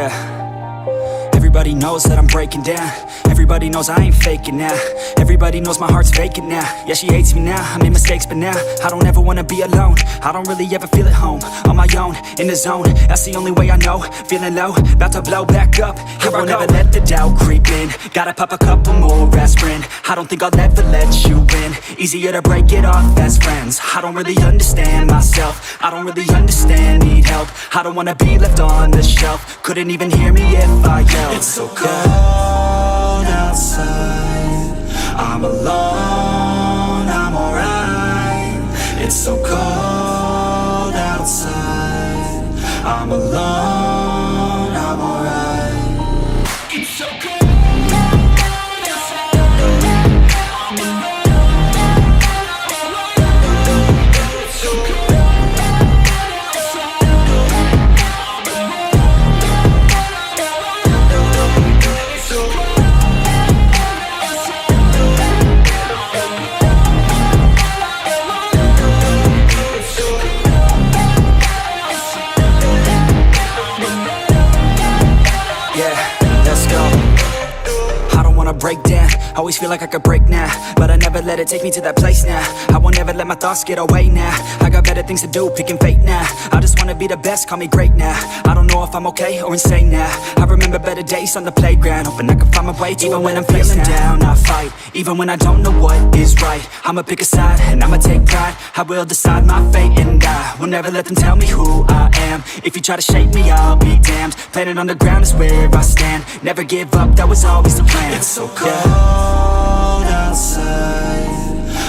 Yeah. Everybody knows that I'm breaking down. Everybody knows I ain't faking now. Everybody knows my heart's vacant now. Yeah, she hates me now, I made mistakes but now I don't ever wanna be alone. I don't really ever feel at home. On my own, in the zone, that's the only way I know. Feeling low, about to blow back up. Here I won't ever let the doubt creep in. Gotta pop a couple more aspirin. I don't think I'll ever let you in. Easier to break it off best friends. I don't really understand myself. I don't really understand, need help. I don't wanna be left on the shelf. Couldn't even hear me if I yelled. It's so cold outside, I'm alone, I'm alright. It's so cold outside, I'm alone, I'm alright. It's so cold. Break down, always feel like I could break now, but I never let it take me to that place now. I won't ever let my thoughts get away now. I got better things to do, picking fate now. I just wanna be the best, call me great now. I don't know if I'm okay or insane now. I remember better days on the playground, hoping I can find my way. Even when I'm feeling down, I fight. Even when I don't know what is right, I'ma pick a side and I'ma take pride. I will decide my fate and I will never let them tell me who I am. If you try to shape me, I'll be damned. Planet on the ground is where I stand. Never give up, that was always the plan. It's so cold outside,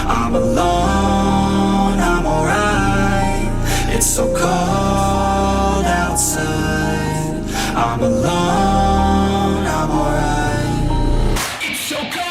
I'm alone, I'm alright. It's so cold outside, I'm alone, I'm alright. It's so cold.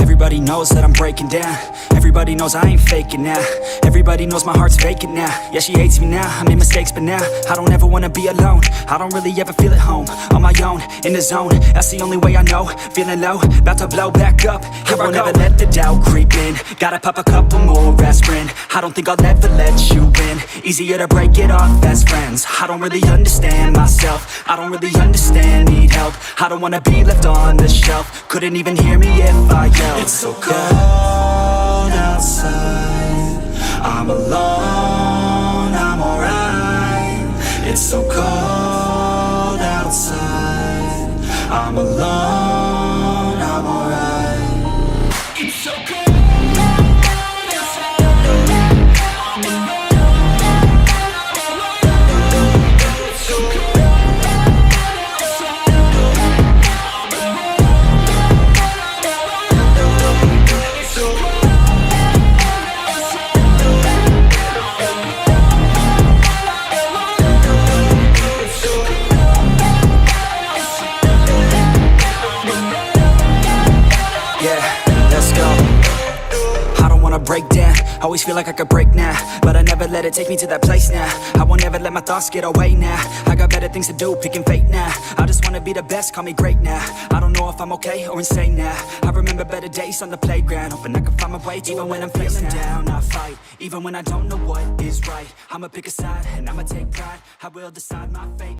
Everybody knows that I'm breaking down. Everybody knows I ain't faking now. Everybody knows my heart's vacant now. Yeah, she hates me now, I made mistakes but now I don't ever wanna be alone. I don't really ever feel at home. On my own, in the zone, that's the only way I know. Feeling low, about to blow back up. Here I won't ever let the doubt creep in. Gotta pop a couple more aspirin. I don't think I'll ever let you in. Easier to break it off best friends. I don't really understand myself. I don't really understand, need help. I don't wanna be left on the shelf. Couldn't even hear me if I yelled. It's so cold outside, I'm alone, I'm alright. It's so cold outside, I'm alone, I'm alright. It's so cold. Break down, always feel like I could break now, but I never let it take me to that place now. I won't ever let my thoughts get away now. I got better things to do, picking fate now. I just wanna be the best, call me great now. I don't know if I'm okay or insane now. I remember better days on the playground, hoping I can find my way. Even when I'm feeling down, I fight. Even when I don't know what is right, I'ma pick a side and I'ma take pride. I will decide my fate.